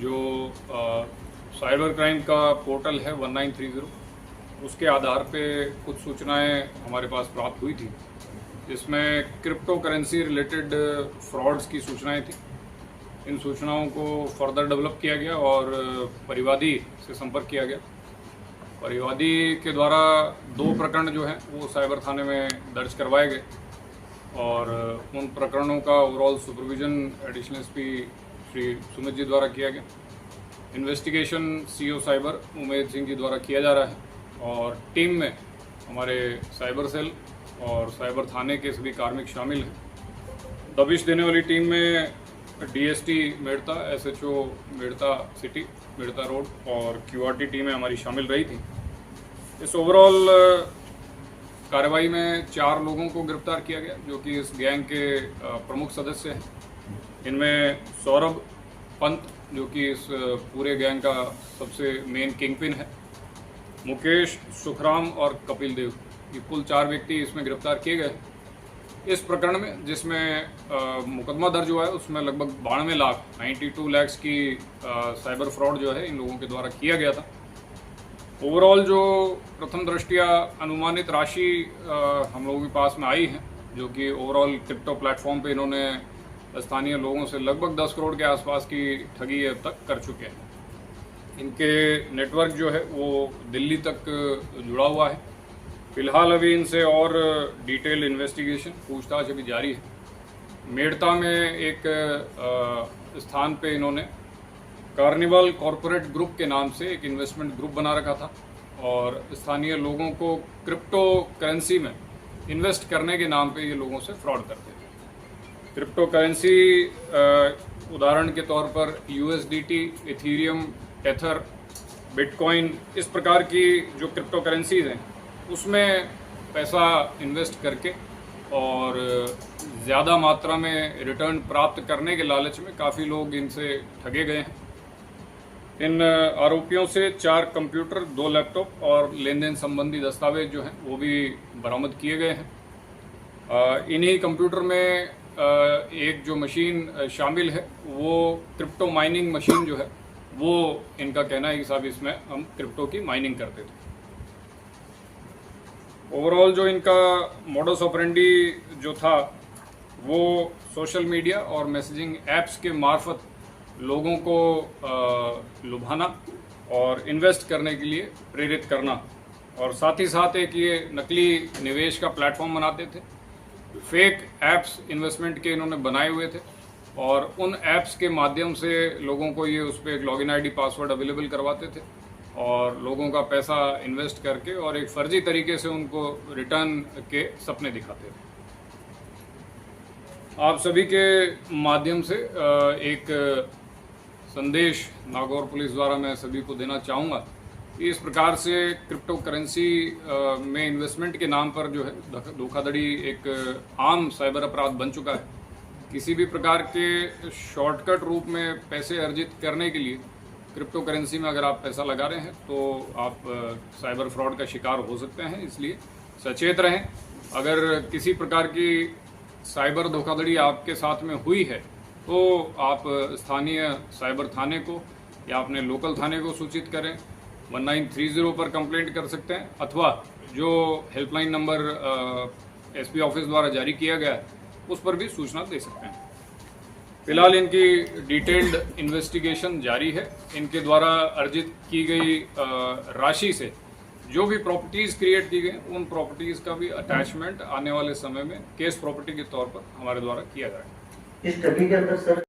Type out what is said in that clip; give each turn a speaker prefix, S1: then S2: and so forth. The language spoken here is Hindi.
S1: जो साइबर क्राइम का पोर्टल है 1930, उसके आधार पे कुछ सूचनाएं हमारे पास प्राप्त हुई थी, जिसमें क्रिप्टो करेंसी रिलेटेड फ्रॉड्स की सूचनाएं थी। इन सूचनाओं को फर्दर डेवलप किया गया और परिवादी से संपर्क किया गया। परिवादी के द्वारा 2 प्रकरण जो हैं वो साइबर थाने में दर्ज करवाए गए और उन प्रकरणों का overall supervision additional SP Shri Sumit ji द्वारा किया गया। Investigation CO cyber Umed Singh ji द्वारा किया जा रहा है और टीम में हमारे साइबर सेल और साइबर थाने के सभी कार्मिक शामिल हैं। दबिश देने वाली टीम में DST Merta, SHO Merta city, Merta road और क्यूआरटी टीमें हमारी शामिल रही थी। इस ओवरऑल कार्रवाई में 4 लोगों को गिरफ्तार किया गया जो कि इस गैंग के प्रमुख सदस्य हैं। इनमें सौरभ पंत जो कि इस पूरे गैंग का सबसे मेन किंगपिन है, मुकेश, सुखराम और कपिल देव, ये कुल 4 व्यक्ति इसमें गिरफ्तार किए गए। इस प्रकरण में जिसमें मुकदमा दर्ज हुआ है उसमें लगभग 92 लाख की साइबर फ्रॉड जो है इन लोगों के द्वारा किया गया था। ओवरऑल जो प्रथम दृष्टया अनुमानित राशि हम लोगों के पास में आई है, जो कि ओवरऑल क्रिप्टो प्लेटफॉर्म पे इन्होंने स्थानीय लोगों से लगभग 10 करोड़ के आसपास की ठगी अब तक कर चुके हैं। इनके नेटवर्क जो है वो दिल्ली तक जुड़ा हुआ है। फिलहाल अभी इनसे और डिटेल इन्वेस्टिगेशन पूछताछ अभी जारी है। मेड़ता में एक स्थान पे इन्होंने कार्निवल कॉरपोरेट ग्रुप के नाम से एक इन्वेस्टमेंट ग्रुप बना रखा था और स्थानीय लोगों को क्रिप्टो करेंसी में इन्वेस्ट करने के नाम पे ये लोगों से फ्रॉड करते थे। क्रिप्टो करेंसी उदाहरण के तौर पर यूएसडीटी, इथीरियम, टेथर, बिटकॉइन, इस प्रकार की जो क्रिप्टो करेंसीज हैं उसमें पैसा इन्वेस्ट करके और ज़्यादा मात्रा में रिटर्न प्राप्त करने के लालच में काफ़ी लोग इनसे ठगे गए हैं। इन आरोपियों से 4 कंप्यूटर, 2 लैपटॉप और लेन देन संबंधी दस्तावेज जो हैं वो भी बरामद किए गए हैं। इन्हीं कंप्यूटर में एक जो मशीन शामिल है वो क्रिप्टो माइनिंग मशीन जो है वो इनका कहना है कि साहब इसमें हम क्रिप्टो की माइनिंग करते थे। ओवरऑल जो इनका मोडस ऑपरेंडी जो था वो सोशल मीडिया और मैसेजिंग ऐप्स के मार्फत लोगों को लुभाना और इन्वेस्ट करने के लिए प्रेरित करना, और साथ ही साथ एक ये नकली निवेश का प्लेटफॉर्म बनाते थे। फेक ऐप्स इन्वेस्टमेंट के इन्होंने बनाए हुए थे और उन ऐप्स के माध्यम से लोगों को ये उस पर एक लॉगिन आईडी, पासवर्ड अवेलेबल करवाते थे और लोगों का पैसा इन्वेस्ट करके और एक फर्जी तरीके से उनको रिटर्न के सपने दिखाते थे। आप सभी के माध्यम से एक संदेश नागौर पुलिस द्वारा मैं सभी को देना चाहूँगा कि इस प्रकार से क्रिप्टो करेंसी में इन्वेस्टमेंट के नाम पर जो है धोखाधड़ी एक आम साइबर अपराध बन चुका है। किसी भी प्रकार के शॉर्टकट रूप में पैसे अर्जित करने के लिए क्रिप्टो करेंसी में अगर आप पैसा लगा रहे हैं तो आप साइबर फ्रॉड का शिकार हो सकते हैं, इसलिए सचेत रहें। अगर किसी प्रकार की साइबर धोखाधड़ी आपके साथ में हुई है तो आप स्थानीय साइबर थाने को या अपने लोकल थाने को सूचित करें। 1930 पर कंप्लेंट कर सकते हैं अथवा जो हेल्पलाइन नंबर एसपी ऑफिस द्वारा जारी किया गया है उस पर भी सूचना दे सकते हैं। फिलहाल इनकी डिटेल्ड इन्वेस्टिगेशन जारी है। इनके द्वारा अर्जित की गई राशि से जो भी प्रॉपर्टीज क्रिएट की गई उन प्रॉपर्टीज का भी अटैचमेंट आने वाले समय में केस प्रॉपर्टी के तौर पर हमारे द्वारा किया जाएगा।
S2: इस ठगी के अंदर सर